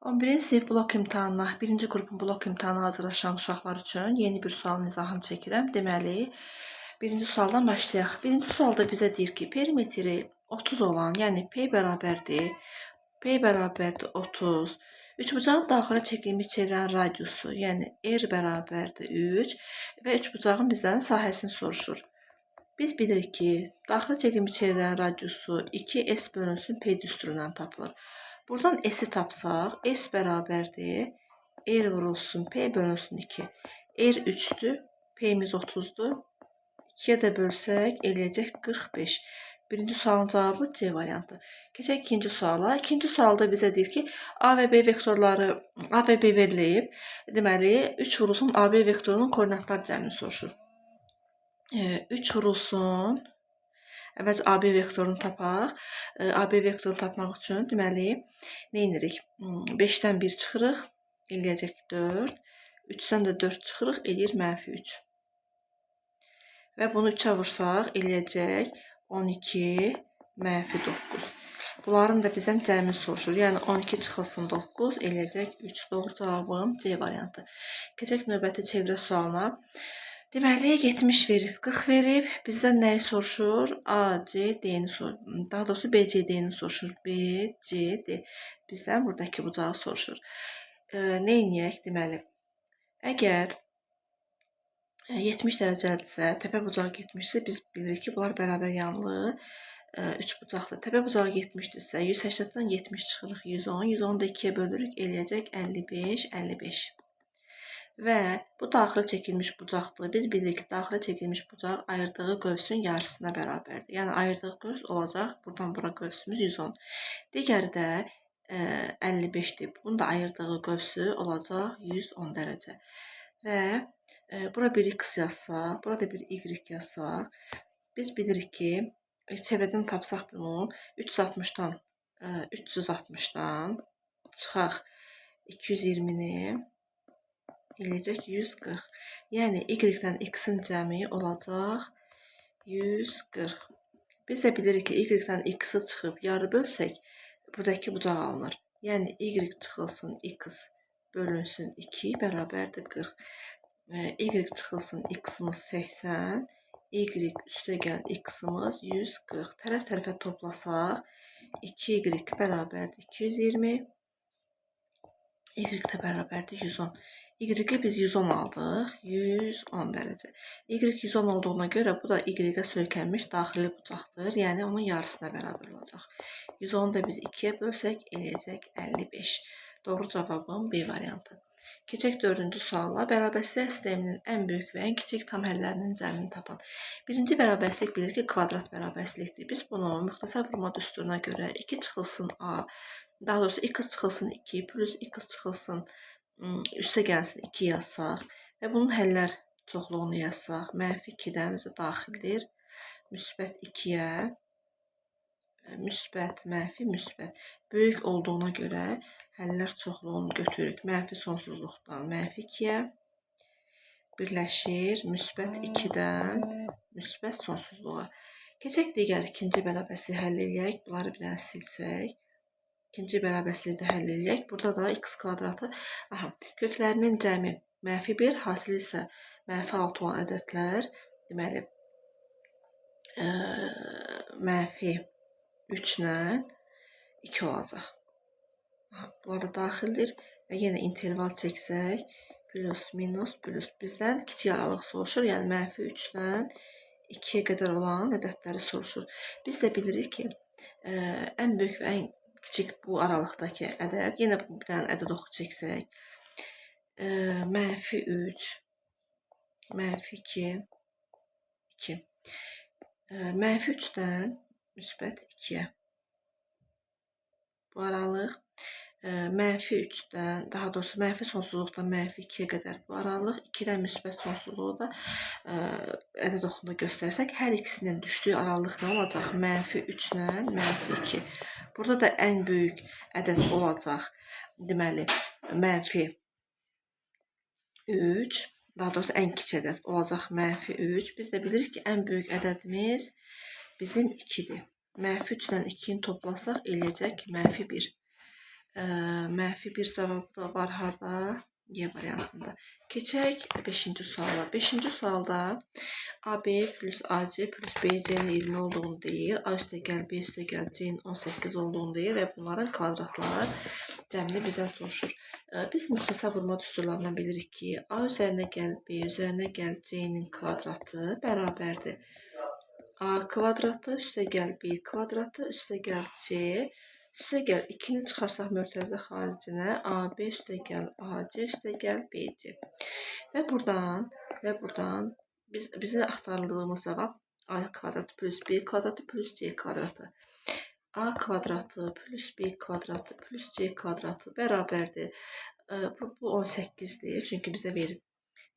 11-ci sinif blok imtahanına, birinci qrupun blok imtahanına hazırlaşan uşaqlar üçün yeni bir sualın izahını çəkirəm. Deməli, birinci sualdan başlayaq. Birinci sualda bizə deyir ki, perimetri 30 olan, yəni P bərabərdir. P bərabərdir 30. Üçbucağın daxilə çəkilmiş çevrənin radiusu, yəni R bərabərdir 3 və üçbucağın bizdən sahəsini soruşur. Biz bilirik ki, daxilə çəkilmiş çevrənin radiusu 2S bölünsün P düsturundan tapılır. Buradan S'i tapsaq, S bərabərdir. R vurulsun, P bölünsün 2. R 3'dür, P'miz 30'dur. 2'ye də bölsək, eləyəcək 45. Birinci sualın cavabı C variantı. Keçək ikinci suala. İkinci sualda bizə deyir ki, A və B vektorları, A və B veriləyib. Deməli, 3 vurulsun AB vektorunun koordinatlar cəmini soruşur. 3 vurulsun, əvvəlcə AB vektorunu tapaq. AB vektorunu tapmaq üçün deməli, nə edirik? 5-dən 1 çıxırıq, eləyəcək 4. 3-dən də 4 çıxırıq, eləyir -3. Və bunu 3-ə vursaq, eləyəcək 12 -9. Bunların da bizdən cəmini soruşur. Yəni 12 çıxılsın 9, eləyəcək 3. Doğru cavabım C variantı. Keçək növbəti çevrə sualına. Deməli, 70 verib, 40 verib. Bizdən nəyi soruşur? A, C, D-ni soruşur. Daha doğrusu B, C, D-ni soruşur. B, C, D. Bizdən buradakı bucağı soruşur. Nə edək? Deməli, əgər 70 dərəcədirsə, təpə bucağı 70-dirsə, biz bilirik ki, bunlar bərabər yanlı 3 bucaqdır. Təpə bucağı 70-dirsə, 180-dən 70 çıxırıq, 110. 110-u da 2-yə bölürük, eləyəcək 55, 55. Və bu daxilə çəkilmiş bucaqdır. Biz bilirik ki, daxilə çəkilmiş bucaq ayırdığı qövsün yarısına bərabərdir. Yəni ayırdığı qövs olacaq, buradan bura qövsümüz 110. Digəri də 55-dir. Bunun da ayırdığı qövsü olacaq 110 dərəcə. Və bura bir x yazsaq, burada bir y yazsaq, biz bilirik ki, çevrədən tapsaq bunu 360-dan çıxaq 220-ni eləyəcək 140. Yəni y-dən x-in cəmi olacaq 140. Biz də bilirik ki, y-dən x-i çıxıb yarı bölsək, buradakı bucaq alınır. Yəni y çıxılsın x bölünsün 2 bərabərdir 40. Y çıxılsın x-imiz 80, y üstə gəl x-imiz 140. Tərəf tərəfə toplasaq, 2y bərabərdir 220, y də bərabərdir 110. Y-i biz 110 aldıq, 110 dərəcə. Y 110 olduğuna görə bu da y-ə söykənmiş daxili bucaqdır. Yəni onun yarısına bərabər olacaq. 110-u da biz 2-yə bölsək, eləyəcək 55. Doğru cavabım B variantı. Keçək 4-cü sualla. Bərabərsizlik sisteminin ən böyük və ən kiçik tam həllərinin cəmini tapan. Birinci bərabərsizlik bilir ki, kvadrat bərabərsizlikdir. Biz bunu müxtəsər vurma düsturuna görə 2 çıxılsın A, daha doğrusu x çıxılsın 2 plus x çıxılsın üstə gəlsin 2 yazsaq və bunun həllər çoxluğunu yazsaq, -2-dən özü daxildir, müsbət 2-yə, müsbət, mənfi, müsbət. Böyük olduğuna görə həllər çoxluğunu götürürük. Mənfi sonsuzluqdan -2-yə birləşir, müsbət 2-dən müsbət sonsuzluğa. Keçək digər ikinci bərabərsizliyi həll eləyək. Bunları bir dənə silsək. İkinci bərabərsizliyi də həll eləyək. Burada da x kvadratı, köklərinin cəmi -1, hasili isə -6 olan ədədlər, deməli, -3 ilə 2 olacaq. Bunlar da daxildir və yenə interval çəksək, plus, minus, plus. Bizdən kiçik aralıq soruşur, yəni -3 ilə 2-yə qədər olan ədədləri soruşur. Biz də bilirik ki, ən böyük və ən kiçik bu aralıqdakı ədəd, yenə bir dənə ədəd oxu çəksək, -3, -2, 2. -3-dən müsbət 2-yə bu aralıq, -3-dən, daha doğrusu mənfi sonsuzluqdan -2-yə qədər bu aralıq, 2-dən müsbət sonsuzluğu da ədəd oxunda göstərsək, hər ikisinin düşdüyü aralıq nə olacaq? -3 ilə -2. Burada da ən böyük ədəd olacaq, deməli, -3, daha doğrusu ən kiçik ədəd olacaq -3. Biz də bilirik ki, ən böyük ədədimiz bizim 2-dir. -3 ilə 2-ni toplasaq, eləyəcək -1. Mənfi bir cavabı da var harda? Y variantında. Keçək 5-ci suala. 5-ci sualda AB plus AC plus BC'nin 20 olduğunu deyir. A üstəgəl B üstəgəl C'nin 18 olduğunu deyir və bunların kvadratları cəmini bizdən soruşur. Biz müxtəsər vurma düsturlarından bilirik ki, A üzərinə gəl B üzərinə gəl C'nin kvadratı bərabərdir. A kvadratı üstəgəl B kvadratı üstəgəl C üstəgəl 2-ni çıxarsaq mörtəzə xaricinə AB üstəgəl AC üstəgəl BC. Və buradan bizi axtarıldığımız cavab A kvadratı plus B kvadratı plus C kvadratı. A kvadratı plus B kvadratı plus C kvadratı bərabərdir. Bu 18'dir. Çünki bizə verib.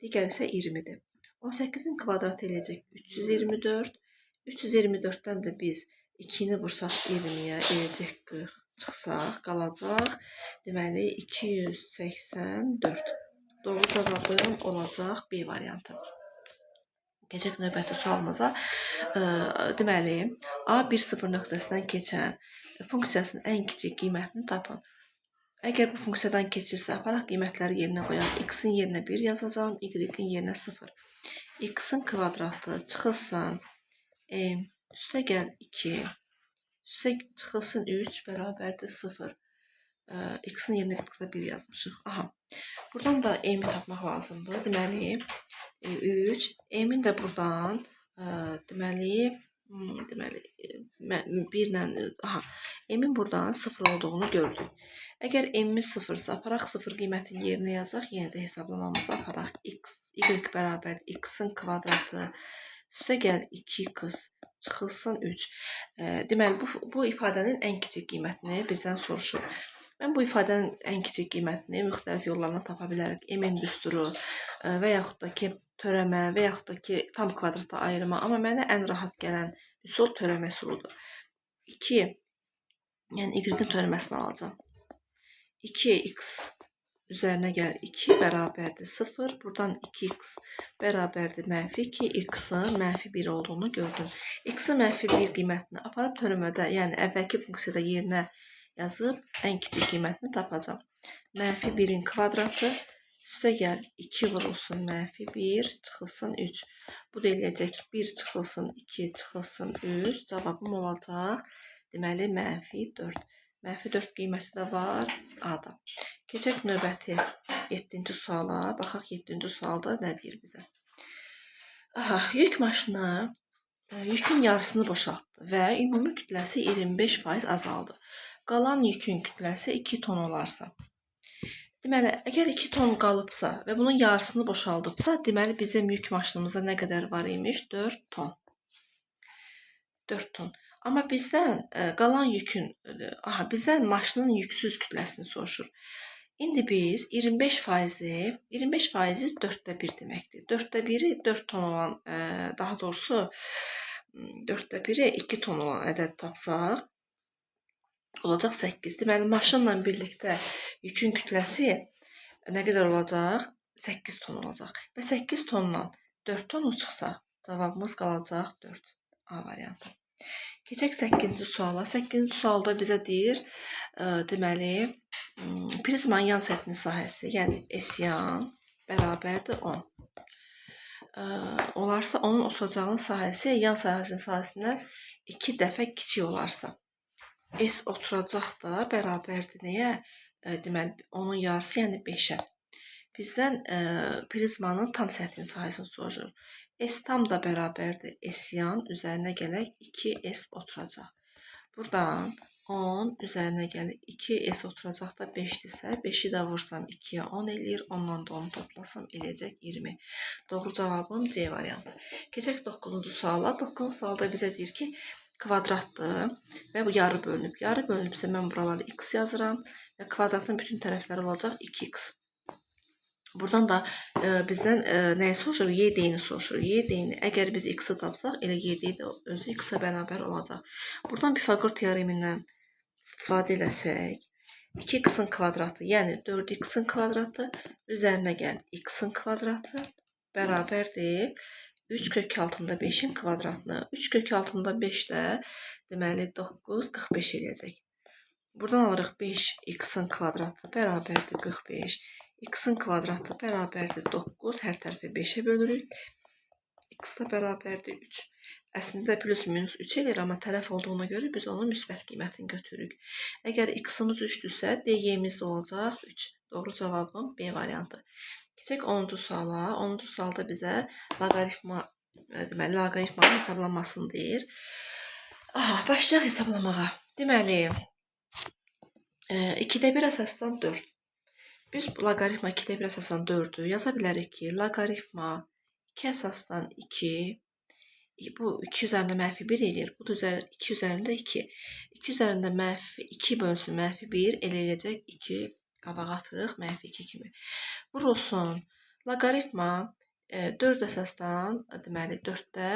Digər isə 20'dir. 18'in kvadratı eləyəcək 324. 324'dən də biz 2'ni vursaq 20'yə eləyəcək 40. Çıxsaq qalacaq. Deməli 284. Doğru cavabım olacaq B variantı. Keçək növbəti sualımıza. Deməli, A1,0 nöqtəsindən keçən funksiyasının ən kiçik qiymətini tapın. Əgər bu funksiyadan keçirsə, aparaq qiymətləri yerinə qoyaq. X-in yerinə 1 yazacağım, Y-in yerinə 0. X-in kvadratı çıxılsın M üstəgəl 2 çıxılsın 3 bərabərdir 0. X-in yerinə burada 1 yazmışıq. Aha. Buradan da M-i tapmaq lazımdır. Deməli 3. M-in də buradan deməli 1 ilə M-in buradan 0 olduğunu gördük. Əgər M-i 0-sa, aparaq 0 qiymətini yerinə yazaq, yenə də hesablamamızı aparaq. Y bərabər X-in kvadratı üstəgəl 2x çıxılsın 3. Deməli, bu ifadənin ən kiçik qiymətini bizdən soruşur. Mən bu ifadənin ən kiçik qiymətini müxtəlif yollarla tapa bilərik. M-in düsturu və yaxud da ki, törəmə və yaxud da ki, tam kvadrata ayırma. Amma mənə ən rahat gələn üsul törəmə üsuludur. 2, yəni Y-in törəməsini alacağım. 2x üzərinə gəl 2 bərabərdir 0. Buradan 2x bərabərdir mənfi 2. X-in mənfi 1 olduğunu gördüm. X-in mənfi 1 qiymətini aparıb törəmədə, yəni əvvəlki funksiyada yerinə yazıb ən kiçik qiymətini tapacağım. Mənfi 1'in kvadratı üstəgəl 2 vurulsun mənfi 1 çıxılsın 3. Bu da eləyəcək 1 çıxılsın 2 çıxılsın 3. Cavabım olacaq. Deməli mənfi 4. Mənfi 4 qiyməti də var A-da. Keçək növbəti 7-ci suala. Baxaq 7-ci sualda nə deyir bizə. Yük maşını yükün yarısını boşaltdı və ümumi kütləsi 25% azaldı. Qalan yükün kütləsi 2 ton olarsa. Deməli, əgər 2 ton qalıbsa və bunun yarısını boşaldıbsa, deməli bizim yük maşınımıza nə qədər var imiş? 4 ton. 4 ton. Amma bizdən qalan yükün, bizdən maşının yüksüz kütləsini soruşur. İndi biz 25%, 25%-i 4'də 1 deməkdir. 4'də 1'i 4 ton olan, daha doğrusu 4'də 1'i 2 ton olan ədəd tapsaq, olacaq 8. Deməli, maşınla birlikdə yükün kütləsi nə qədər olacaq? 8 ton olacaq. Və 8 tondan 4 tonu çıxsa, cavabımız qalacaq 4. A variantı. Keçək 8-ci suala. 8-ci sualda bizə deyir, deməli, prizmanın yan səthinin sahəsi, yəni S-yan bərabərdir 10. Olarsa, onun oturacağının sahəsi yan sahəsinin sahəsindən 2 dəfə kiçik olarsa. S oturacaq da bərabərdir nəyə? Deməli, onun yarısı, yəni 5-ə. Bizdən prizmanın tam səthinin sahəsini soruşur. S tam da bərabərdir. S-yan üzərinə gələk 2S oturacaq. Buradan 10 üzərinə gələk 2S oturacaq da 5-dirsə, 5-i də vursam 2-yə 10 eləyir. Ondan da 10 toplasam eləyəcək 20. Doğru cavabım C variantı. Keçək 9-cu suala. 9-cu sualda bizə deyir ki, kvadratdır və bu yarı bölünüb. Yarı bölünübsə mən buraları x yazıram və kvadratın bütün tərəfləri olacaq 2x. Buradan da bizdən nəyi soruşur? Y deyini soruşur. Y deyini əgər biz x-i tapsaq, elə y deyi də özü x-ə bərabər olacaq. Buradan Pifaqor teoremindən istifadə eləsək, 2x-in kvadratı, yəni 4x-in kvadratı üzərinə gəl x-in kvadratı bərabərdir 3 kök altında 5'in kvadratını. 3 kök altında 5 də deməli 9, 45 eləyəcək. Buradan alırıq 5 x-in kvadratı bərabərdir 45. X-in kvadratı bərabərdir 9. Hər tərəfi 5-ə bölürük. X da bərabərdir 3. Əslində plus minus 3 edir, amma tərəf olduğuna görə biz onun müsbət qiymətini götürürük. Əgər x-imiz 3-dürsə, dy-miz də olacaq 3. Doğru cavabım B variantı. Keçək 10-cu suala. 10-cu sualda bizə loqaritmanın hesablanmasını deyir. Başlayaq hesablamağa. Deməli, 2-də 1 əsasdan 4. Biz loqaritma 2-də 1 əsasdan 4-ü yaza bilərik ki, loqaritma 2 əsasdan 2, bu 2 üzərində mənfi 1 eləyir. Bu da 2 üzərində 2. 2 üzərində mənfi 2 bölünsün mənfi 1 eləyəcək 2 qabağa atırıq mənfi 2 kimi. Vurulsun. Loqaritma 4 əsasdan, deməli 4-də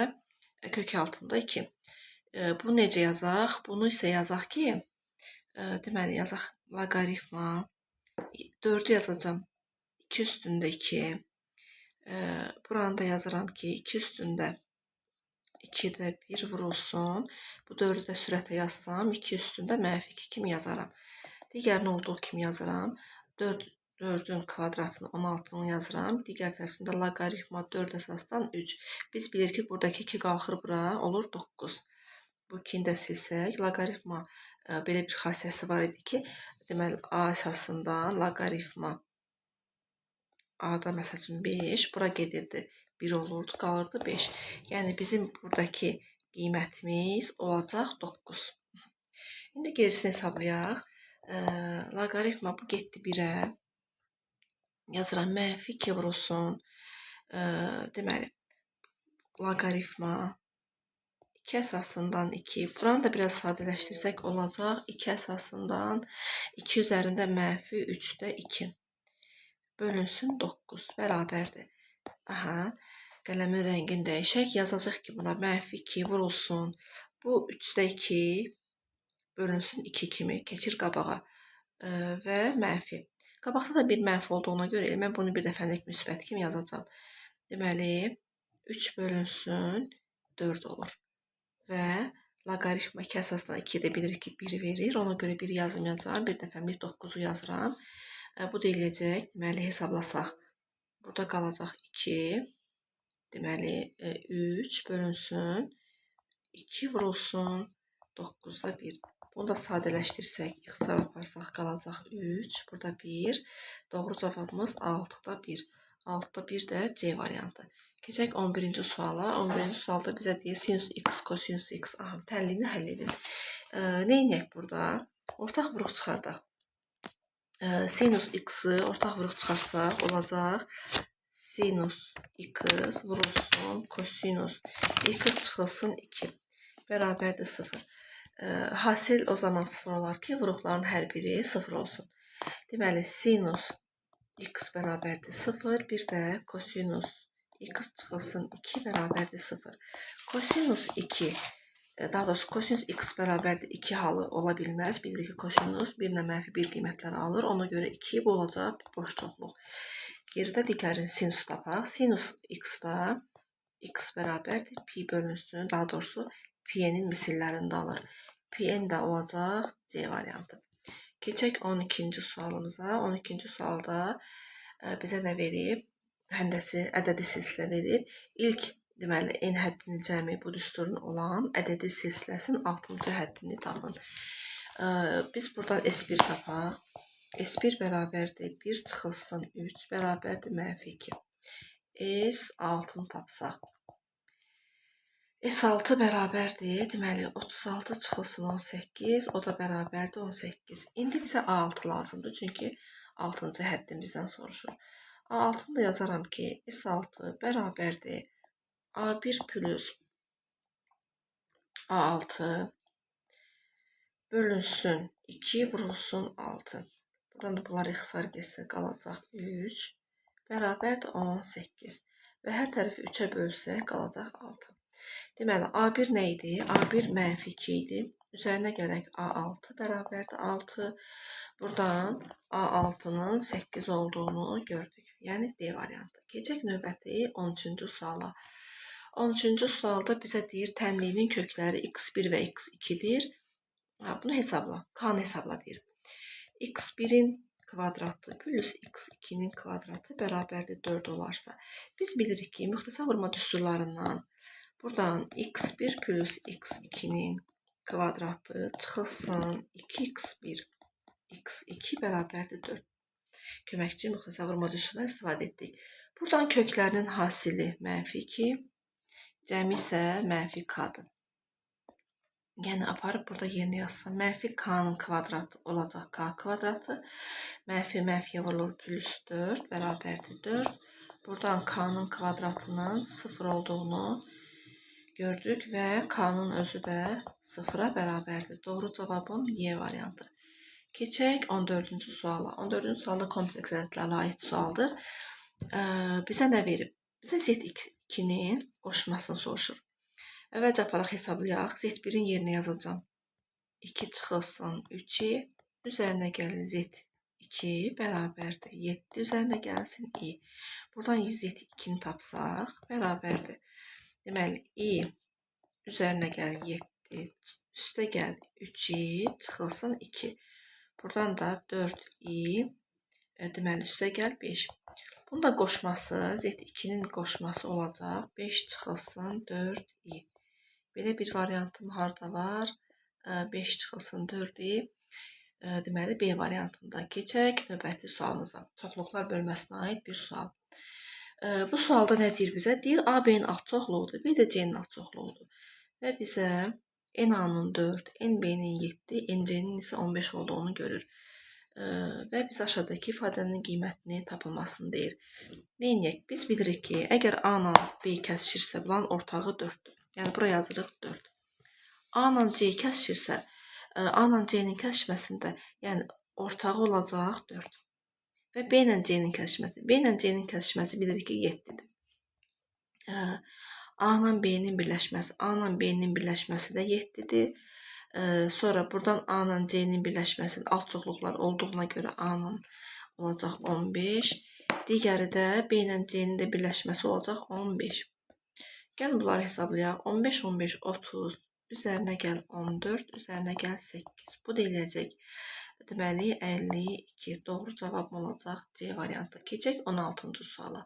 kök altında 2. Bunu necə yazaq? Bunu isə yazaq ki, deməli yazaq loqaritma 4-ü yazacağam 2 üstündə 2. Buranı da yazıram ki 2 üstündə 2-də 1 vurulsun. Bu 4-ü də sürətə yazsam 2 üstündə mənfi 2 kimi yazaram. Digərini olduğu kimi yazıram. 4-ün kvadratını 16-nı yazıram. Digər tərəfində loqaritma 4 əsasdan 3. Biz bilirik ki, buradakı 2 qalxır bura, olur 9. Bu 2-ni də silsək, loqaritma belə bir xassəsi var idi ki, deməli A əsasından loqaritma A-da məsəl üçün 5, bura gedirdi 1 olurdu, qalırdı 5. Yəni bizim buradakı qiymətimiz olacaq 9. İndi gerisini hesablayaq. Loqaritma bu getdi 1-ə. Yazıram mənfi 2 vurulsun. Deməli, loqaritma 2 əsasından 2. Buranı da biraz sadələşdirsək olacaq. 2 əsasından 2 üzərində mənfi 3-də 2. Bölünsün 9 bərabərdir. Qələmin rəngini dəyişək. Yazacaq ki, buna mənfi 2 vurulsun. Bu 3-də 2 bölünsün 2 kimi. Keçir qabağa və mənfi. Qabaqda da bir mənfi olduğuna görə mən bunu bir dəfəlik müsbət kimi yazacağam. Deməli, 3 bölünsün 4 olur. Və loqaritma 2 əsasdan 2-də bilirik ki, 1 verir. Ona görə 1 yazmayacağam. Bir dəfəlik 9-u yazıram. Bu da eləyəcək. Deməli, hesablasaq. Burada qalacaq 2. Deməli, 3 bölünsün 2 vurulsun 9-da 1. Bunu da sadələşdirsək, ixtisar aparsaq qalacaq 3. Burada 1. Doğru cavabımız 6-da 1. 6-da 1 də C variantı. Keçək 11-ci suala. 11-ci sualda bizə deyir sinus x, kosinus x. Tənliyini həll edin. Neynəyək burada? Ortaq vuruq çıxardaq. Sinus x-i ortaq vuruq çıxarsaq olacaq. Sinus x vurulsun kosinus x çıxılsın 2. Bərabərdir 0. Hasil o zaman 0 olar ki, vuruqların hər biri 0 olsun. Deməli, sinus x bərabərdir 0, bir də kosinus x çıxılsın 2 bərabərdir 0. Kosinus 2, daha doğrusu kosinus x bərabərdir 2 halı ola bilməz. Bilirik ki, kosinus 1 ilə mənfi 1 qiymətləri alır. Ona görə 2 bu olacaq boş çoxluq. Geridə digərini sinus tapaq. Sinus x-da x bərabərdir pi bölünsün, daha doğrusu p-nin misillərində alır. P-n də olacaq C variantı. Keçək 12-ci sualımıza. 12-ci sualda bizə nə verib? Həndəsi, ədədi silsilə verib. İlk, deməli, n həddini cəmi bu düsturun olan ədədi silsiləsinin 6-cı həddini tapın. Biz buradan S1 tapaq. S1 bərabərdir 1 çıxılsın 3 bərabərdir mənfi 2. S6-nı tapsaq. S6 bərabərdir, deməli 36 çıxılsın 18, o da bərabərdir 18. İndi bizə A6 lazımdır, çünki 6-cı həddin bizdən soruşur. A6-nı da yazaram ki, S6 bərabərdir A1 plus A6 bölünsün 2 vurulsun 6. Buradan da bunlar ixtisar getsə qalacaq 3 bərabərdir 18 və hər tərəfi 3-ə bölsək qalacaq 6. Deməli, A1 nə idi? A1 mənfi 2 idi. Üzərinə gələk A6 bərabərdir 6. Buradan A6-nın 8 olduğunu gördük. Yəni D variantı. Keçək növbəti 13-cü suala. 13-cü sualda bizə deyir tənliyinin kökləri x1 və x2-dir. Bunu hesabla. K-nı hesabla deyir. X1'in kvadratı plus X2'nin kvadratı bərabərdir 4 olarsa. Biz bilirik ki, müxtəsər vurma düsturlarından buradan X1 plus X2'nin kvadratı çıxılsın 2X1 X2 bərabərdir 4. Köməkçi müxtəsər vurma düsturundan istifadə etdik. Buradan köklərinin hasili -2, cəmi isə -K'dır. Yəni aparıb burada yerinə yazsam, -K'nın kvadratı olacaq K kvadratı. -, vurulur plus 4 bərabərdir 4. Buradan K'nın kvadratının 0 olduğunu gördük və K'nın özü də 0'a bərabərdir. Doğru cavabım Y variantı. Keçək 14-cü suala. 14-cü sualda kompleks ədədlərə aid sualdır. Bizə nə verib? Bizə Z2'nin qoşmasını soruşur. Əvvəlcə aparaq hesablayaq. Z1'in yerinə yazacağım. 2 çıxılsın 3'i. Üzərinə gəlin Z2 bərabərdir 7 üzərinə gəlsin I. Buradan Z2'ni tapsaq bərabərdir. Deməli I üzərinə gəlin 7, üstə gəl 3'i çıxılsın 2. Buradan da 4i deməli üstə gəl 5. Bunun da qoşması Z2'nin qoşması olacaq 5 çıxılsın 4i. Belə bir variantım harda var? 5 çıxılsın 4i. Deməli B variantında. Keçək növbəti sualımıza. Çoxluqlar bölməsinə aid bir sual. Bu sualda nə deyir bizə? Deyir A, B-nin açıqlıqdır, bir də C-nin açıqlıqdır. Və bizə N-nin 4, N-B-nin 7, N-C-nin isə 15 olduğunu görür. Və biz aşağıdakı ifadənin qiymətini tapılmasını deyir. Neyinək? Biz bilirik ki, əgər A ilə B kəsişirsə, bunların ortağı 4'dür. Yəni buraya yazırıq 4. A ilə C kəsişirsə, A ilə C-nin kəsişməsində, yəni ortağı olacaq 4. Və B ilə C-nin kəsişməsi. B ilə C-nin kəsişməsi bilirik ki 7'dir. A ilə B-nin birləşməsi. A ilə B-nin birləşməsi də 7'dir. Sonra buradan A ilə C-nin birləşməsinin alt çoxluqlar olduğuna görə A ilə olacaq 15. Digəri də B ilə C-nin də birləşməsi olacaq 15. Gəlin bunları hesablayaq. 15, 15, 30, üzərinə gəl 14, üzərinə gəl 8. Bu da eləyəcək. Deməli 52. Doğru cavab olacaq C variantı. Keçək 16-cı suala.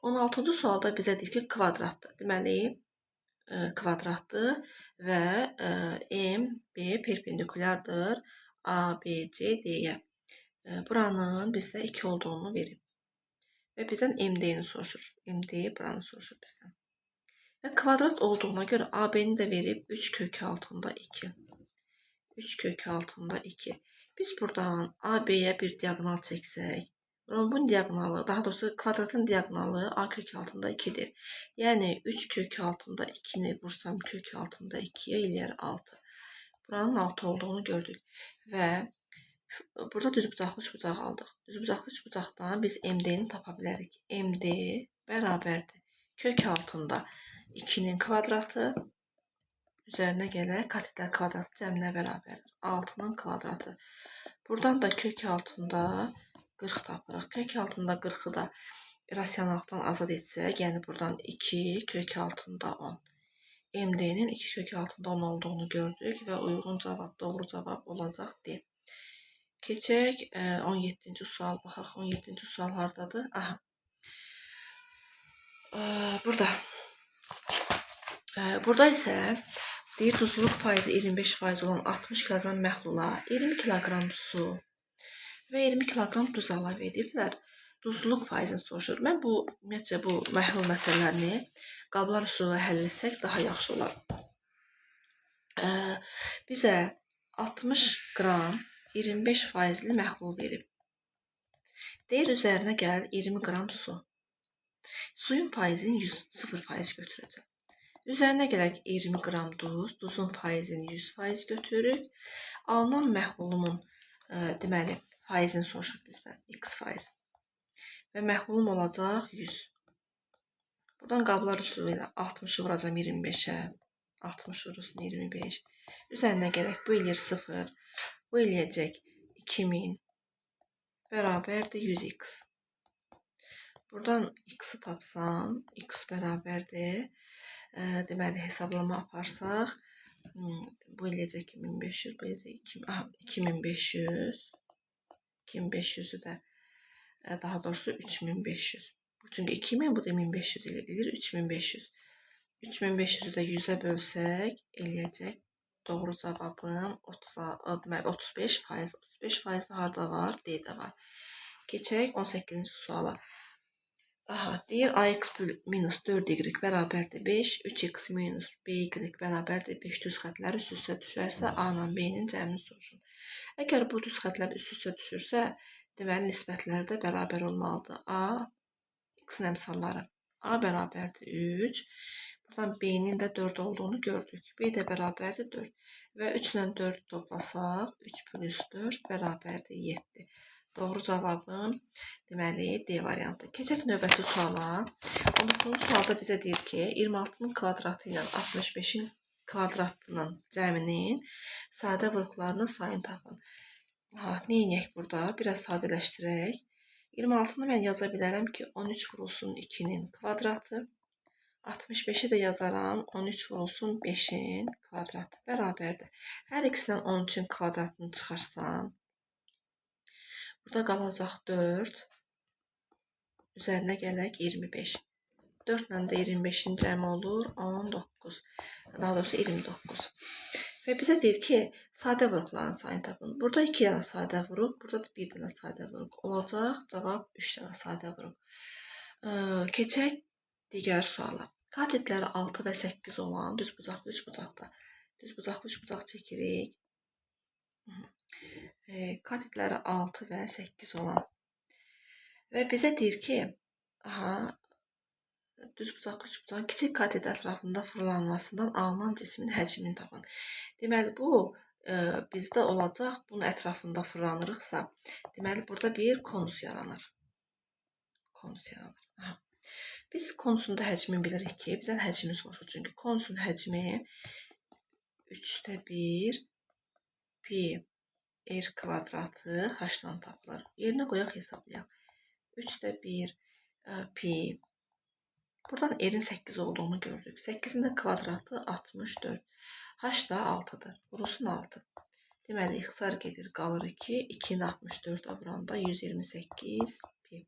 16-cı sualda bizə deyir ki, kvadratdır. Deməli kvadratdır və MB perpendikulyardır ABC D-yə. Buranın bizdə 2 olduğunu verib. Və bizdən MD-ni soruşur. MD buranı soruşur bizdən. Və kvadrat olduğuna görə AB-ni də verib 3 kök altında 2. 3 kök altında 2. Biz buradan AB-yə bir diagonal çəksək, rombun diagonalı, daha doğrusu kvadratın diagonalı A kök altında 2'dir. Yəni 3 kök altında 2'ni vursam kök altında 2'ye eləyər 6. Buranın 6 olduğunu gördük. Və burada düzbucaqlı üçbucaq aldıq. Düzbucaqlı üçbucaqdan biz MD-ni tapa bilərik. MD bərabərdir. Kök altında 2'nin kvadratı üzərinə gələk katetlər kvadratı cəminə bərabərdir. 6'nın kvadratı. Buradan da kök altında 40 tapırıq. Kök altında 40'ı da rasionallıqdan azad etsək, yəni buradan 2 kök altında 10. MD'nin 2 kök altında 10 olduğunu gördük və uyğun cavab, doğru cavab olacaq D. Keçək 17-ci sual. Baxaq 17-ci sual hardadır? Aha. Burada. Burada isə deyir duzluluq faizi 25% olan 60 kiloqram məhlula 20 kiloqram su və 20 kiloqram duz əlavə ediblər. Duzluluq faizini soruşur. Mən ümumiyyətcə bu məhlul məsələlərini qablar üsulu ilə həll etsək daha yaxşı olar. Bizə 60 qram 25%li məhlul verib. Deyir üzərinə gəl 20 qram su. Suyun faizini 0% götürəcəm. Üzərinə gələk 20 qram duz, duzun faizini 100% götürürük. Alınan məhlulumun deməli faizini soruşur bizdən, x faiz. Və məhlulum olacaq 100. Buradan qablar üsulu ilə 60'ı vuracam 25'ə, 60 vurulsun 25. Üzərinə gələk bu eləyir 0, bu eləyəcək 2000 bərabərdir 100x. Buradan x'i tapsam, x bərabərdir. Deməli hesablama aparsaq Bu eləyəcək 2500, bu eləyəcək 2500. 2500'ü də daha doğrusu 3500. Çünki 2000 bu da 1500 ilə gedir. 3500. 3500'ü də 100'ə bölsək eləyəcək. Doğru cavabım 35%. 35% harda var? D-də var. Keçək 18-ci suala. Deyir ax minus 4y bərabərdir 5, 3x minus by bərabərdir 5 düz xətləri üst-üstə düşərsə A ilə B-nin cəmini soruşun. Əgər bu düz xətlər üst-üstə düşürsə, deməli nisbətləri də bərabər olmalıdır. A, x-in əmsalları. A bərabərdir 3. Buradan B-nin də 4 olduğunu gördük. B də bərabərdir 4. Və 3 ilə 4 toplasaq, 3 plus 4 bərabərdir 7. Doğru cavabım deməli D variantı. Keçək növbəti suala. 19-cu sualda bizə deyir ki, 26-nın kvadratı ilə 65-in kvadratının cəminin sadə vurğularının sayını tapın. Neyinək burada? Biraz sadələşdirək. 26-nı mən yaza bilərəm ki, 13 vurulsun 2-nin kvadratı. 65'i də yazaram, 13 vurulsun 5'in kvadratı bərabərdir. Hər ikisindən 13'ün kvadratını çıxarsam, burada qalacaq 4. Üzərinə gələk 25. 4 ilə də 25'in cəmi olur 19. Daha doğrusu 29. Və bizə deyir ki, sadə vurğuların sayını tapın. Burada 2 dənə sadə vuruq, burada da 1 dənə sadə vuruq. Olacaq cavab 3 dənə sadə vuruq. Keçək digər suala. Katetləri 6 və 8 olan düzbucaqlı üçbucaqda. Düzbucaqlı üçbucaq çəkirik. Katetləri 6 və 8 olan. Və bizə deyir ki, düzbucaqlı üçbucağın kiçik katet ətrafında fırlanmasından alınan cismin həcmini tapın. Deməli, bu bizdə olacaq, bunun ətrafında fırlanırıqsa, deməli, burada bir konus yaranır. Konus yaranır. Biz konusun da həcmini bilirik ki, bizdən həcmini soruşur. Çünki konusun həcmi 3'te 1 pi r kvadratı h-dan tapılır. Yerinə qoyaq hesablayaq. 3'te 1 pi. Buradan r-in 8 olduğunu gördük. 8'in də kvadratı 64. H da 6'dır. Vurulsun 6. Deməli, ixtisar gedir, qalır 2. 2'ni 64'ə vuranda 128 pi.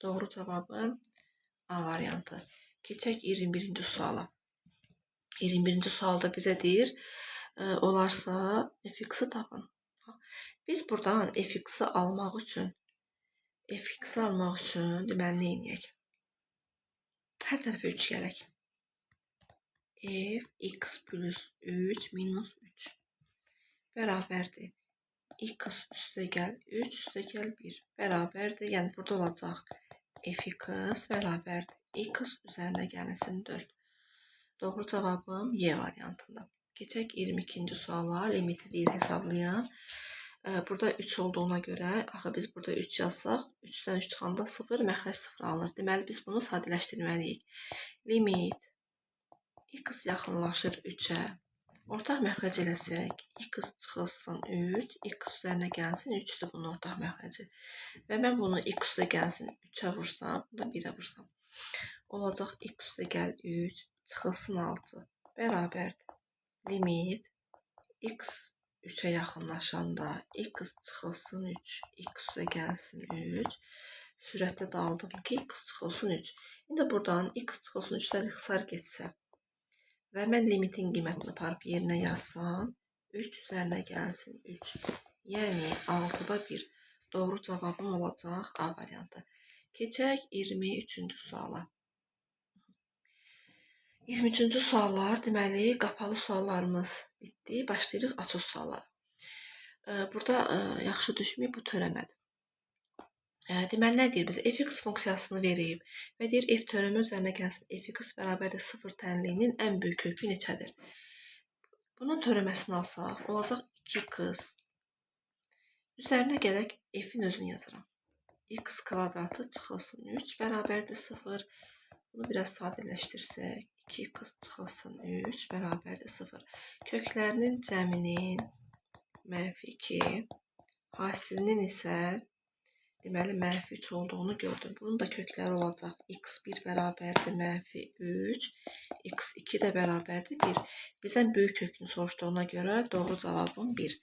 Doğru cavabım A variantı. Keçək 21-ci suala. 21-ci sualda bizə deyir, olarsa fx-i tapın. Biz buradan fx-i almaq üçün deməli nə edək? Hər tərəfə 3 gələk. Fx plus 3 minus 3 bərabərdir. X üstə gəl 3 üstə gəl 1 bərabərdir. Yəni burada olacaq fx bərabərdir. X üzərinə gəlsin 4. Doğru cavabım Y variantında. Keçək 22-ci suala. Limiti deyir hesablayan. Burada 3 olduğuna görə, axı biz burada 3 yazsaq, 3'dən 3 çıxanda 0, məxrəc 0 alınır. Deməli, biz bunu sadələşdirməliyik. Limit x yaxınlaşır 3'ə. Ortaq məxrəc eləsək, x çıxılsın 3, x üzərinə gəlsin 3'dür bunun ortaq məxrəci. Və mən bunu x üzə gəlsin 3'ə vursam, bunu da 1'ə vursam. Olacaq x üzə gəl 3, çıxılsın 6, bərabərdir. Limit x 3'ə yaxınlaşanda x çıxılsın 3, x üzə gəlsin 3. Sürətdə də aldım ki, x çıxılsın 3. İndi buradan x çıxılsın 3'dən ixtisar getsə və mən limitin qiymətini aparıb yerinə yazsam, 3 üzərinə gəlsin 3. Yəni 6'da 1. Doğru cavabım olacaq A variantı. Keçək 23-cü suala. 23-cü suallar, deməli, qapalı suallarımız bitdi. Başlayırıq açıq suallar. Burada yaxşı düşməyib bu törəmədir. Deməli, nə deyir bizə? Fx funksiyasını verib və deyir, f törəmə üzərinə gəlsin. Fx bərabərdir 0 tənliyinin ən böyük kökü neçədir? Bunun törəməsini alsaq, olacaq 2x. Üzərinə gələk, f-in özünü yazaram. X kvadratı çıxılsın 3 bərabərdir 0. Bunu biraz sadələşdirsək, 2x çıxılsın 3 bərabərdir 0. Köklərinin cəminin -2, hasilinin isə deməli mənfi 3 olduğunu gördüm. Bunun da kökləri olacaq. X1 bərabərdir mənfi 3. X2 də bərabərdir 1. Bizdən böyük kökünü soruşduğuna görə doğru cavabım 1.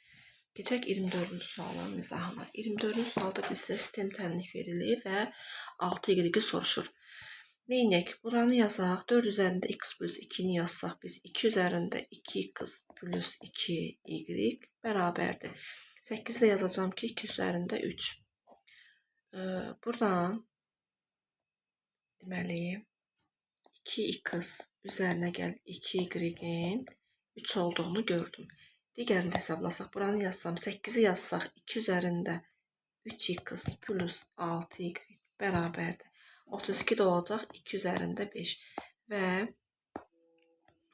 Keçək 24-cü sualın izahına. 24-cü sualda bizdə sistem tənlik verilir və 6y soruşur. Neynək? Buranı yazaq. 4 üzərində x plus 2-ni yazsaq biz 2 üzərində 2x plus 2y bərabərdir. 8-də yazacağım ki 2 üzərində 3. Buradan deməli 2x üzərinə gəl 2y-in 3 olduğunu gördüm. Digərini hesablasaq. Buranı yazsam 8-i yazsaq 2 üzərində 3x plus 6y bərabərdir. 32 də olacaq 2 üzərində 5 və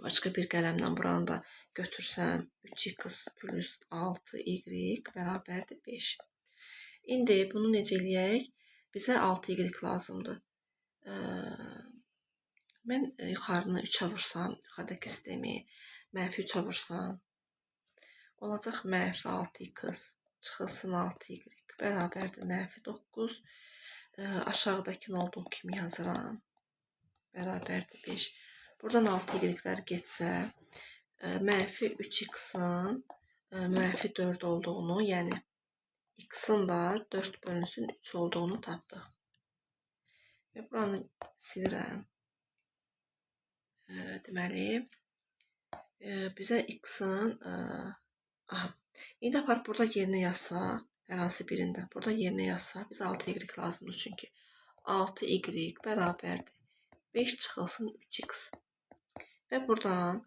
başqa bir qələmlə buranı da götürsəm 3x plus 6y bərabərdir 5. İndi bunu necə eləyək? Bizə 6y lazımdır. Mən yuxarını 3'ə vursam, yuxarıdakı sistemi mənfi 3'ə vursam, olacaq mənfi 6x çıxılsın 6y bərabərdir mənfi 9. Aşağıdakını olduğu kimi yazıram. Bərabərdir 5. Buradan 6y-lər getsə, mənfi 3x-in mənfi 4 olduğunu, yəni x-in da 4 bölünsün 3 olduğunu tapdıq. Və buranı silirəm. Deməli, bizə x-in indi aparıb burada yerinə yazsaq, hər hansı birində burada yerinə yazsaq, bizə 6y lazımdır çünki 6y bərabərdir 5 çıxılsın 3x və buradan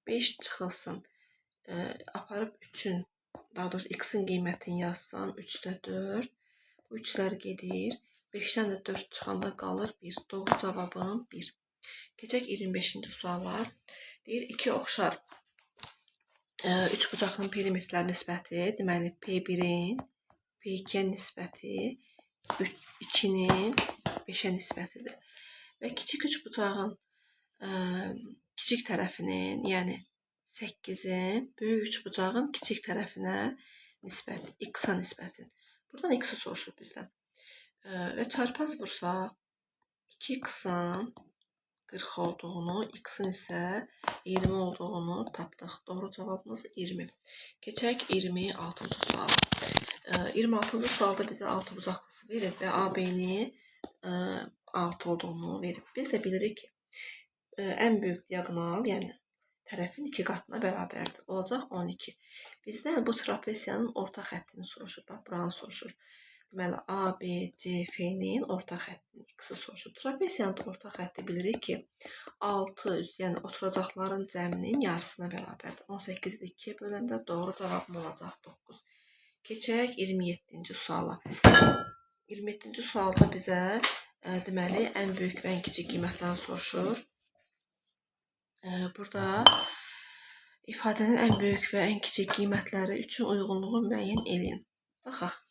5 çıxılsın aparıb 3'ün, daha doğrusu x-in qiymətini yazsam 3'də 4, bu 3'lər gedir, 5'dən də 4 çıxanda qalır 1. Doğru cavabım 1. Keçək 25-ci suallar. Deyir, 2 oxşar 3 bucaqın perimetrlər nisbəti, deməli P1-in P2-yə nisbəti 2-nin 5-ə nisbətidir. Və kiçik 3 bucağın kiçik tərəfinin, yəni 8-in böyük 3 bucağın kiçik tərəfinə nisbəti, x-a nisbətin. Buradan x-i soruşur bizdən. Və çarpaz vursaq 2x-in 40 olduğunu, x-in isə 20 olduğunu tapdıq. Doğru cavabımız 20. Keçək 26-cı suala. 26-cı sualda bizə 6 bucaqlısı verir və AB-ni 6 olduğunu verir. Biz də bilirik ki, ən böyük diagonal, yəni tərəfin 2 qatına bərabərdir. Olacaq 12. Bizdən bu trapesiyanın orta xəttini soruşur. Bax, buranı soruşur. Deməli, ABCF-nin orta xəttini x-i soruşur. Trapesiyanın orta xətti bilirik ki, 6, yəni oturacaqların cəminin yarısına bərabərdir. 18-də 2-yə böləndə doğru cavabım olacaq 9. Keçək 27-ci suala. 27-ci sualda bizə deməli, ən böyük və ən kiçik qiymətlərini soruşur. Burada ifadənin ən böyük və ən kiçik qiymətləri üçün uyğunluğu müəyyən edin. Baxaq.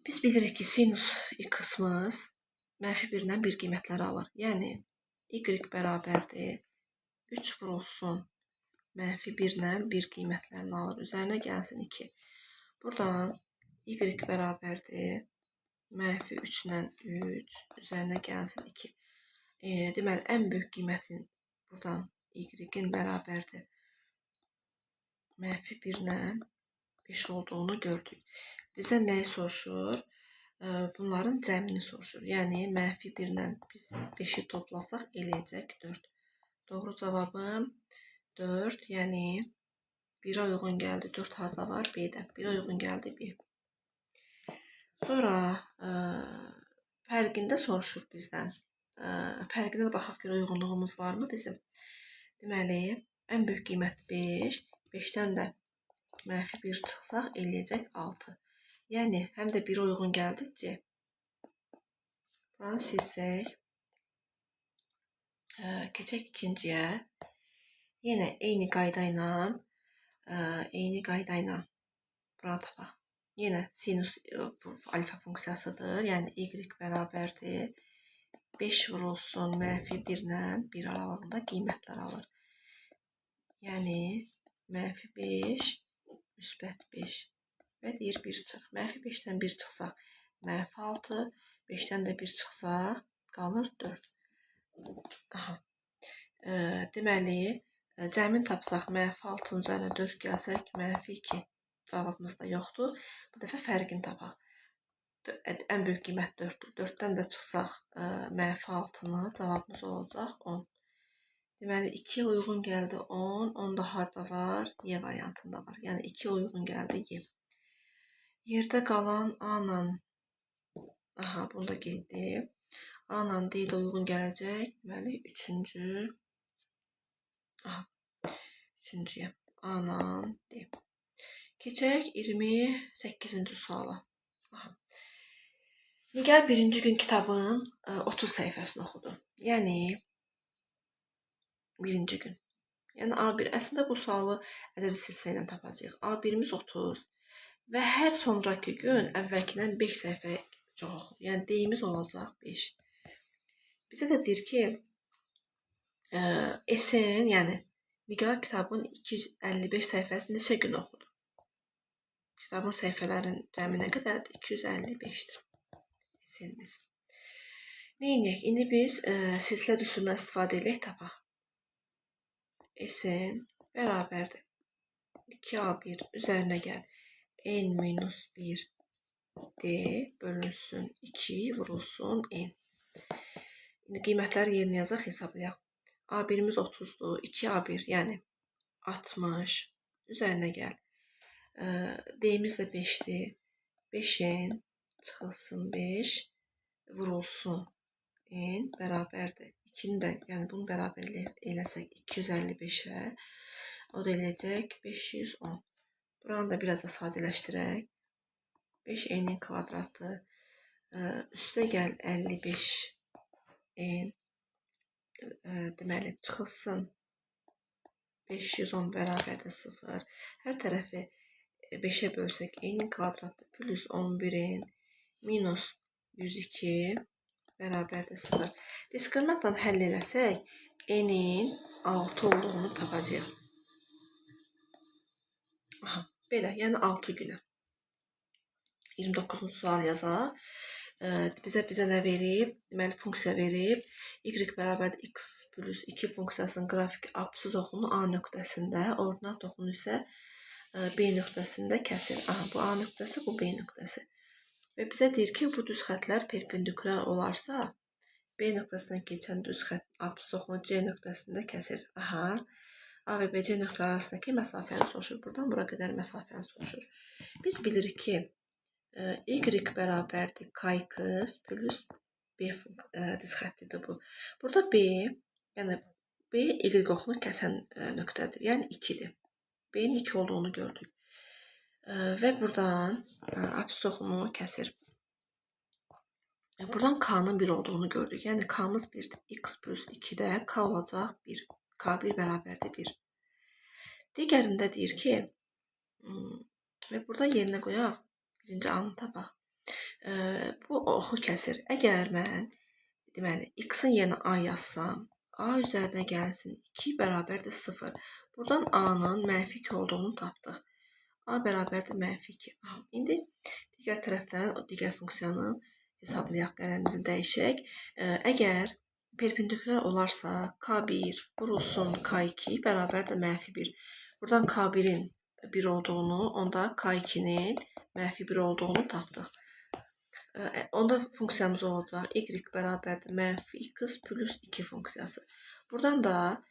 Biz bilirik ki, sinus x-imiz mənfi 1-dən 1 qiymətləri alır. Yəni, y bərabərdir 3 vurulsun mənfi 1-dən 1 qiymətlərini alır. Üzərinə gəlsin 2. Buradan y bərabərdir mənfi 3-dən 3, üzərinə gəlsin 2. Deməli, ən böyük qiymətin buradan y-in bərabərdir mənfi 1-dən 5 olduğunu gördük. Bizdən nəyi soruşur? Bunların cəmini soruşur. Yəni, mənfi 1-dən biz 5-i toplasaq eləyəcək 4. Doğru cavabım 4, yəni 1-ə uyğun gəldi. 4 harada var? B-də. 1-ə uyğun gəldi B. Sonra fərqində soruşur bizdən. Fərqində də baxaq ki, uyğunluğumuz varmı bizim? Deməli, ən böyük qiymət 5. 5-dən də mənfi 1 çıxsaq eləyəcək 6. Yəni, həm də 1-ə uyğun gəldi C. Buranı silsək. Keçək ikinciyə. Yenə eyni qayda ilə buranı tapaq. Yenə sinus alfa funksiyasıdır. Yəni, y bərabərdir 5 vurulsun mənfi 1-dən 1 aralığında qiymətlər alır. Yəni, mənfi 5, müsbət 5 və deyir 1 çıx. Mənfi 5-dən 1 çıxsaq -6. 5'dən də 1 çıxsa qalır 4. Aha. Deməli, cəmin tapsaq -6-nın üzərinə 4 gəlsək, -2 cavabımız da yoxdur. Bu dəfə fərqini tapaq. Ən böyük qiymət 4-dür. 4-dən də çıxsaq -6-nı cavabımız olacaq 10. Deməli 2-yə uyğun gəldi 10. 10 da harda var? Y variantında var. Yəni 2-yə uyğun gəldi Y. Yerdə qalan A-la bunu da qeyd edib. A-la D də uyğun gələcək. Deməli 3-cüyə A-la D. Keçək 28-ci suala. Nigar birinci gün kitabın 30 səhifəsini oxudu. Yəni birinci gün. Yəni A1. Əslində bu sualı ədədi silsilə ilə tapacağıq. A1-imiz 30 və hər sonraki gün əvvəlkindən 5 səhifə çox oxudu. Yəni D-imiz olacaq 5. Bizə də deyir ki, S-in, yəni Nigar kitabın 255 səhifəsini neçə gün oxudu? Kitabın səhifələrin cəmi nə qədərdir? 255-dir. S-imiz. Neyinək? İndi biz silsilə düsturundan istifadə edək tapaq. S-in bərabərdir. 2A1 üzərinə gəl. N-1 D bölünsün 2 vurulsun N. İndi qiymətləri yerinə yazaq, hesablayaq. A1-imiz 30-dur. 2A1 yəni 60 üzərinə gəl. D-imiz də 5-dir. 5N çıxılsın 5 vurulsun N bərabərdir. 2-ni də, yəni bunu bərabər eləsək 255-ə, o da eləyəcək 510. Buranı da biraz da sadələşdirək. 5N-in kvadratı üstə gəl 55N deməli çıxılsın 510 bərabərdir 0. Hər tərəfi 5'ə bölsək N-in kvadratı plus 11N minus 102 bərabərdir 0. Diskriminantla həll eləsək N-in 6 olduğunu tapacağıq. Belə, yəni 6 günə. 29-cu sual yazaq. Bizə nə verib? Deməli, funksiya verib. Y bərabərdir x plus 2 funksiyasının qrafik absız oxunu A nöqtəsində, ordinat oxunu isə B nöqtəsində kəsir. Bu A nöqtəsi, bu B nöqtəsi. Və bizə deyir ki, bu düz xətlər perpendikulyar olarsa, B nöqtəsindən keçən düz xət absız oxunu C nöqtəsində kəsir. A və B, C nöqtələri arasındakı məsafəni soruşur. Buradan bura qədər məsafəni soruşur. Biz bilirik ki, Y bərabərdir KX plus B düz xəttidir bu. Burada B, yəni B, Y oxunu kəsən nöqtədir. Yəni 2-dir. B-nin 2 olduğunu gördük. Və buradan absız oxunu kəsir. Buradan K-nın 1 olduğunu gördük. Yəni K-mız 1-dir. X plus 2-də K olacaq 1. K1 bərabərdir 1. Digərində deyir ki, və burada yerinə qoyaq, birinci A-nı tapaq. Bu oxu kəsir. Əgər mən, deməli, X-in yerinə A yazsam, A üzərinə gəlsin 2 bərabərdir 0. Buradan A-nın -2 olduğunu tapdıq. A bərabərdir -2. İndi digər tərəfdən digər funksiyanı hesablayaq, qələmimizi dəyişək. Əgər perpendikulyar olarsa K1 vurulsun K2 bərabərdir -1. Buradan K1-in 1 olduğunu, onda K2-nin -1 olduğunu tapdıq. Onda funksiyamız olacaq Y bərabərdir -x plus 2 funksiyası. Buradan da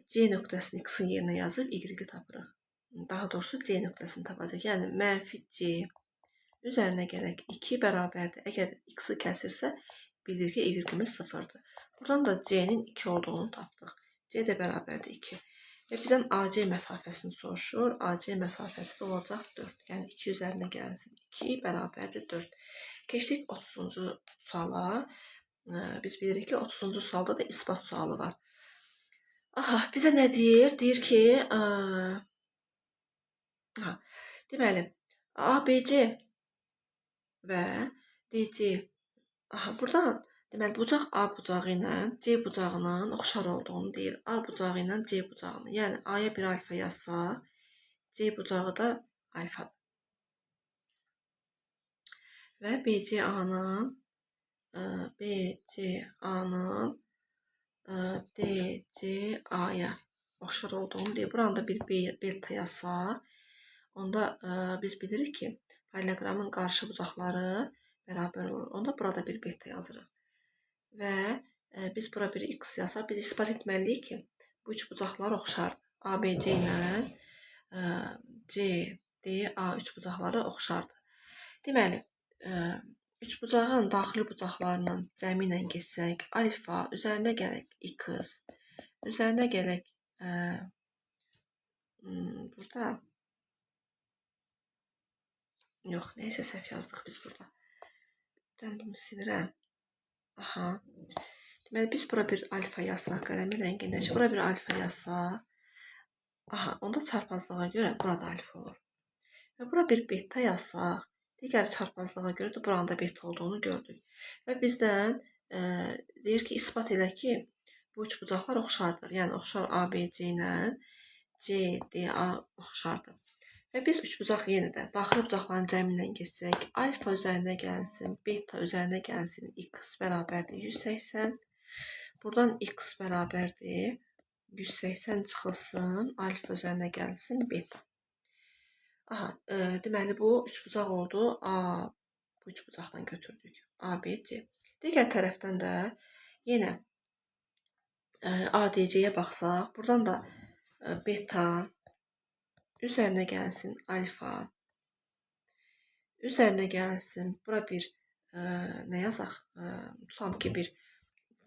C nöqtəsini X-in yerinə yazıb Y-i tapırıq. Daha doğrusu C nöqtəsini tapacaq. Yəni -C üzərinə gələk 2 bərabərdir. Əgər X-i kəsirsə, bilir ki, Y-imiz 0-dır. Buradan da C-nin 2 olduğunu tapdıq. C də bərabərdir 2. Və bizdən AC məsafəsini soruşur. AC məsafəsi də olacaq 4. Yəni 2 üzərinə gəlsin. 2 bərabərdir 4. Keçdik 30-cu suala. Biz bilirik ki, 30-cu sualda da isbat sualı var. Bizə nə deyir? Deyir ki, deməli, ABC və DC. Buradan deməli, bucaq A bucağı ilə C bucağının oxşar olduğunu deyir. A bucağı ilə C bucağını. Yəni, A-ya bir alfa yazsa, C bucağı da alfadır. və BCA-nın DCA-ya oxşar olduğunu deyir. Buranın da bir delta yazsaq, onda biz bilirik ki, paralelogramın qarşı bucaqları bərabər olur. Onda burada bir beta yazırıq. Və biz bura bir x yazsaq, biz isbat etməliyik ki, bu üç bucaqlar oxşardır. ABC ilə CDA üç bucaqları oxşardır. Deməli, üçbucağın daxili bucaqlarının cəmi ilə geçsək, alfa, üzərinə gələk x, üzərinə gələk burada yox, neysə səhv yazdıq biz burada. Bunu silirəm. Aha. Deməli, biz bura bir alfa yazsaq, qələmin rəngindəki, bura bir alfa yazsaq, aha, onda çarpazlığa görə burada alfa olur. Və bura bir beta yazsaq, digər çarpazlığa görə də buranın da beta olduğunu gördük. Və bizdən deyir ki, isbat elə ki, bu üç bucaqlar oxşardır. Yəni, oxşar ABC ilə CDA oxşardır. Və biz üç bucaq yenə də daxili bucaqların cəmi ilə geçsək, alfa üzərinə gəlsin, beta üzərinə gəlsin, x bərabərdir 180. Buradan x bərabərdir 180 çıxılsın, alfa üzərinə gəlsin, beta. Aha, deməli bu üçbucaq oldu. Bu üçbucaqdan götürdük. ABC. Digər tərəfdən də yenə ADC-yə baxsaq, buradan da beta üzərinə gəlsin alfa. Üzərinə gəlsin. Bura bir nə yazaq? Tutalım ki, bir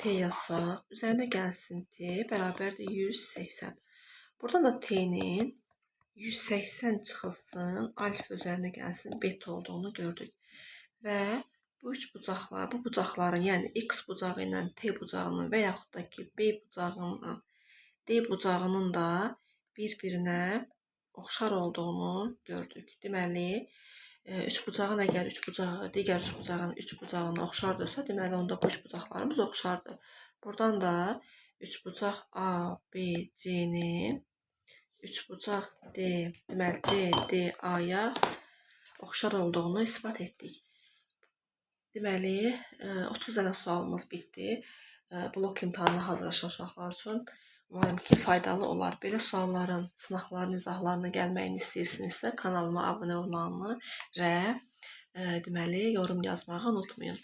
T yazsaq. Üzərinə gəlsin T bərabərdir 180. Buradan da T'nin 180 çıxılsın, alfa üzərinə gəlsin, beta olduğunu gördük. Və bu üç bucaqlar, bu bucaqların, yəni x bucağı ilə T bucağının və yaxud da ki, B bucağının D bucağının da bir-birinə oxşar olduğunu gördük. Deməli, üç bucağın əgər digər üç bucağın üç bucağına oxşardırsa, deməli onda bu üç bucaqlarımız oxşardır. Buradan da üç bucaq A, B, C-nin üçbucaq deməli CDA-ya oxşar olduğunu isbat etdik. Deməli, 30 dənə sualımız bitdi. Blok imtahanına hazırlaşan uşaqlar üçün umarım ki, faydalı olar. Belə sualların, sınaqların izahlarına gəlməyini istəyirsinizsə, kanalıma abunə olmağını və deməli, yorum yazmağı unutmayın.